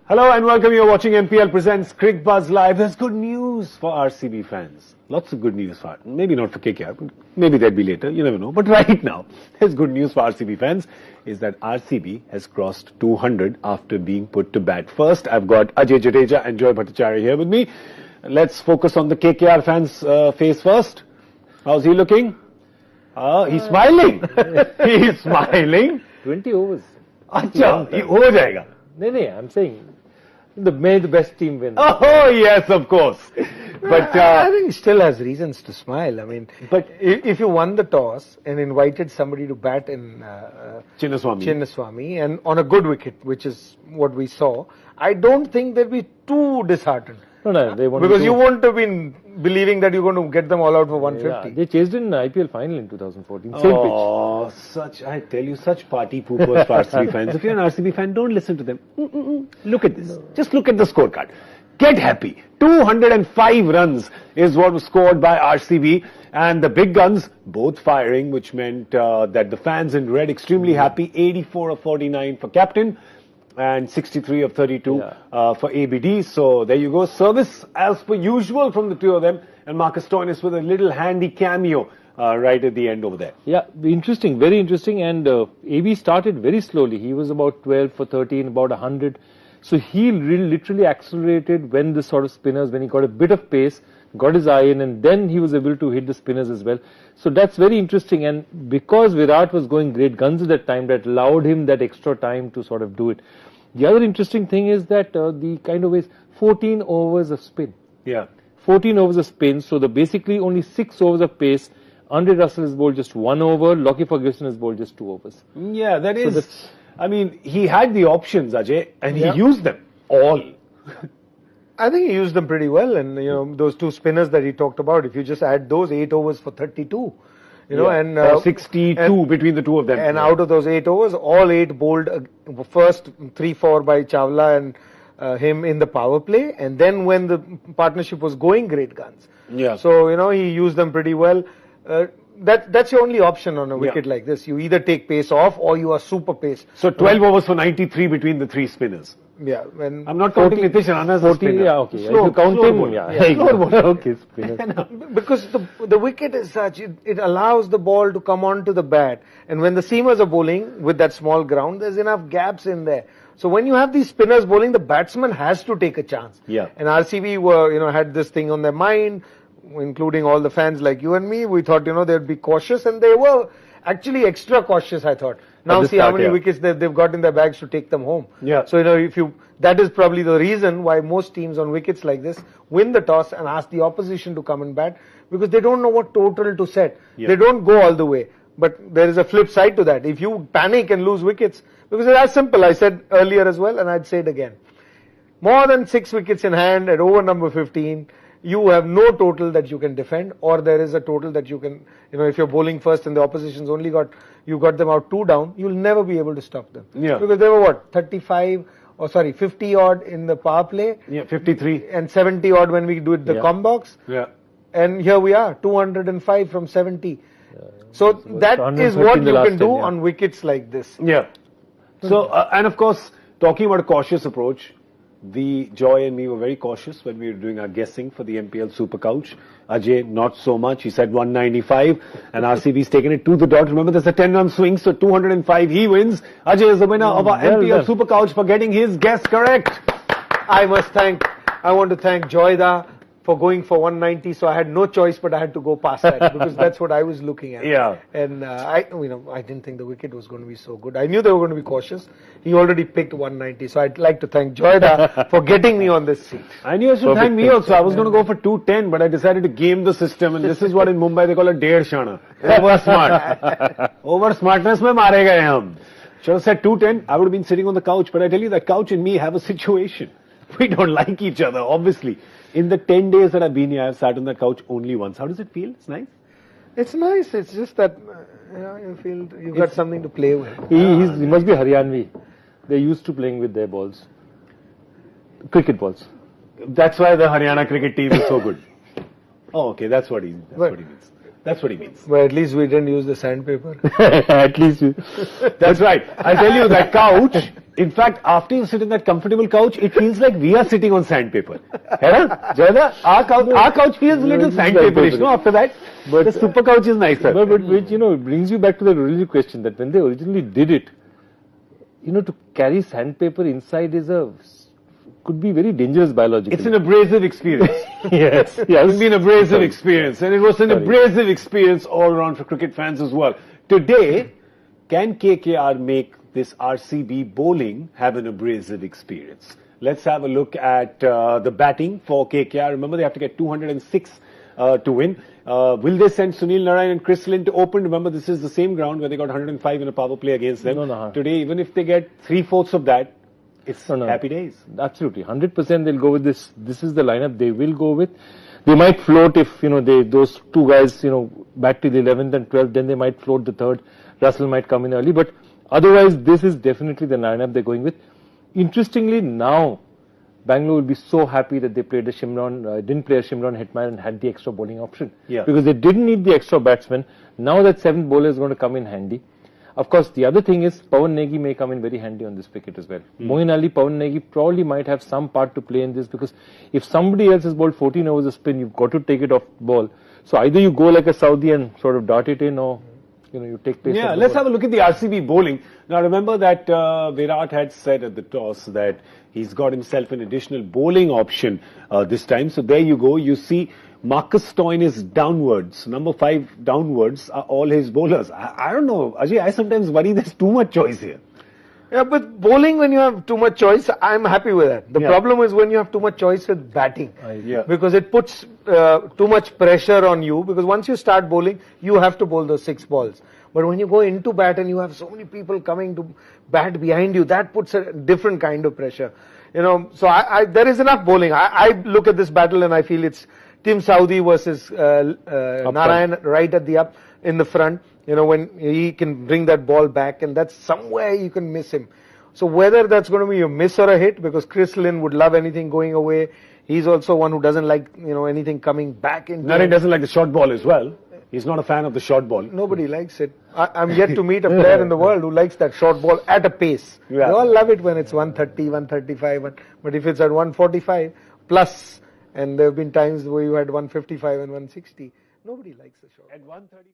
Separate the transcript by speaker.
Speaker 1: Hello and welcome. You're watching MPL Presents Cricket Buzz Live. There's good news for RCB fans. Lots of good news for, maybe not for KKR, but maybe there'll be later, you never know. But right now, there's good news for RCB fans is that RCB has crossed 200 after being put to bat. First, I've got Ajay Jadeja and Joy Bhattacharya here with me. Let's focus on the KKR fans' face first. How's he looking? He's smiling. He's smiling.
Speaker 2: 20 overs.
Speaker 1: Acha, he ho jayega.
Speaker 2: No, I'm saying may the best team win.
Speaker 1: Oh, yes, of course. But
Speaker 3: I think he still has reasons to smile. I mean, but if you won the toss and invited somebody to bat in Chinnaswamy and on a good wicket, which is what we saw, I don't think they'll be too disheartened.
Speaker 2: No, they won't.
Speaker 3: Because you won't have been believing that you're going to get them all out for 150.
Speaker 2: Yeah, they chased in IPL final in 2014. Same pitch.
Speaker 1: I tell you, such party poopers for RCB fans. If you're an RCB fan, don't listen to them. Look at this. Just look at the scorecard. Get happy. 205 runs is what was scored by RCB. And the big guns, both firing, which meant that the fans in red extremely happy. 84 of 49 for captain. And 63 of 32 for ABD. So there you go. Service as per usual from the two of them. And Marcus Stoinis with a little handy cameo right at the end over there.
Speaker 2: Yeah, interesting, very interesting. And AB started very slowly. He was about 12 for 13, about 100. So he literally accelerated when the sort of spinners, when he got a bit of pace, got his eye in, and then he was able to hit the spinners as well. So that's very interesting. And because Virat was going great guns at that time, that allowed him that extra time to sort of do it. The other interesting thing is that the kind of ways 14 overs of spin.
Speaker 1: Yeah.
Speaker 2: 14 overs of spin. So basically only 6 overs of pace. Andre Russell has bowled just 1 over. Lockie Ferguson has bowled just 2 overs.
Speaker 1: Yeah, that is. So I mean, he had the options, Ajay, and he used them all.
Speaker 3: I think he used them pretty well. And, you know, those two spinners that he talked about, if you just add those 8 overs for 32. You know, and
Speaker 1: 62 between the two of them.
Speaker 3: And out of those 8 overs, all 8 bowled first 3-4 by Chawla and him in the power play. And then when the partnership was going, great guns.
Speaker 1: Yeah.
Speaker 3: So, you know, he used them pretty well. That's your only option on a wicket like this. You either take pace off or you are super pace.
Speaker 1: So 12 overs for 93 between the 3 spinners.
Speaker 3: Yeah.
Speaker 1: I'm not counting Nitish Rana as a spinner.
Speaker 2: Yeah, okay. Slow, if you count him, slow bowler. Okay,
Speaker 3: spinner. Because the wicket is such, it allows the ball to come onto the bat. And when the seamers are bowling with that small ground, there's enough gaps in there. So when you have these spinners bowling, the batsman has to take a chance.
Speaker 1: Yeah.
Speaker 3: And RCB were, you know, had this thing on their mind, including all the fans like you and me. We thought, you know, they'd be cautious, and they were actually extra cautious, I thought. Now see how many wickets they've got in their bags to take them home.
Speaker 1: Yeah.
Speaker 3: So, you know, that is probably the reason why most teams on wickets like this win the toss and ask the opposition to come and bat, because they don't know what total to set. Yeah. They don't go all the way. But there is a flip side to that. If you panic and lose wickets, because it's as simple, I said earlier as well, and I'd say it again. More than 6 wickets in hand at over number 15, you have no total that you can defend, or there is a total that you can, you know, if you're bowling first and the opposition's only you got them out 2 down, you'll never be able to stop them.
Speaker 1: Yeah.
Speaker 3: Because they were 50 odd in the power play.
Speaker 1: Yeah, 53.
Speaker 3: And 70 odd when we do it the combox.
Speaker 1: Yeah.
Speaker 3: And here we are, 205 from 70. So that is what you can do on wickets like this.
Speaker 1: Yeah. So, and of course, talking about a cautious approach, Joy and me were very cautious when we were doing our guessing for the MPL Super Couch. Ajay, not so much. He said 195, and RCB's taken it to the dot. Remember, there's a 10-run swing, so 205, he wins. Ajay is the winner of our MPL Super Couch for getting his guess correct.
Speaker 3: I want to thank Joyda for going for 190, so I had no choice, but I had to go past that because that's what I was looking at.
Speaker 1: Yeah.
Speaker 3: And I didn't think the wicket was going to be so good. I knew they were going to be cautious. He already picked 190, so I'd like to thank Joyda for getting me on this seat.
Speaker 1: I knew you should thank me also. I was going to go for 210, but I decided to game the system, and this is what in Mumbai they call a Ded Shana. Over smart. Over smartness mein mare gaye hum. Should have said 210. I would have been sitting on the couch, but I tell you, that couch and me have a situation. We don't like each other, obviously. In the 10 days that I've been here, I've sat on that couch only once. How does it feel? It's nice?
Speaker 3: It's nice. It's just that you feel you've got something to play with.
Speaker 2: He must be Haryanvi. They're used to playing with their balls. Cricket balls.
Speaker 1: That's why the Haryana cricket team is so good. Oh, okay. That's what he means. That's what he means.
Speaker 3: Well, at least we didn't use the sandpaper.
Speaker 2: At least.
Speaker 1: That's right. I tell you, that couch In fact, after you sit in that comfortable couch, it feels like we are sitting on sandpaper. Jayada, our couch feels a little sandpaperish, no, after that. But the super couch is nicer.
Speaker 2: But which, brings you back to the original question that when they originally did it, to carry sandpaper inside could be very dangerous biologically.
Speaker 1: It's an abrasive experience.
Speaker 2: Yes.
Speaker 1: It's been an abrasive experience, and it was an abrasive experience all around for cricket fans as well. Today, can KKR make this RCB bowling have an abrasive experience? Let's have a look at the batting for KKR. Remember, they have to get 206 to win. Will they send Sunil Narine and Chris Lynn to open? Remember, this is the same ground where they got 105 in a power play against them.
Speaker 2: No.
Speaker 1: Today, even if they get 3/4 of that, it's happy days.
Speaker 2: Absolutely. 100% they'll go with this. This is the lineup they will go with. They might float if, those two guys, bat to the 11th and 12th, then they might float the third. Russell might come in early, but otherwise this is definitely the lineup they're going with. Interestingly, now Bangalore will be so happy that they played didn't play a Shimron Hetmeyer and had the extra bowling option.
Speaker 1: Yeah.
Speaker 2: Because they didn't need the extra batsman. Now that 7th bowler is going to come in handy. Of course, the other thing is Pawan Negi may come in very handy on this wicket as well. Moeen Ali, Pawan Negi probably might have some part to play in this, because if somebody else has bowled 14 overs of spin, you've got to take it off ball. So either you go like a Saudi and sort of dart it in, or you take pace.
Speaker 1: Yeah, let's have a look at the RCB bowling. Now remember that Virat had said at the toss that he's got himself an additional bowling option this time. So there you go. You see Marcus Stoinis downwards. Number 5 downwards are all his bowlers. I don't know, Ajay, I sometimes worry there's too much choice here.
Speaker 3: Yeah, but bowling, when you have too much choice, I'm happy with that. The problem is when you have too much choice with batting. Because it puts too much pressure on you, because once you start bowling, you have to bowl those 6 balls. But when you go into bat and you have so many people coming to bat behind you, that puts a different kind of pressure. So there is enough bowling. I look at this battle and I feel it's Tim Saudi versus Narayan right at the up in the front. When he can bring that ball back, and that's somewhere you can miss him. So whether that's going to be a miss or a hit, because Chris Lynn would love anything going away. He's also one who doesn't like, anything coming back into.
Speaker 1: Narayan doesn't like the short ball as well. He's not a fan of the short ball.
Speaker 3: Nobody likes it. I'm yet to meet a player in the world who likes that short ball at a pace. They all love it when it's 130, 135, but if it's at 145 plus, and there have been times where you had 155 and 160, nobody likes the short. At 130.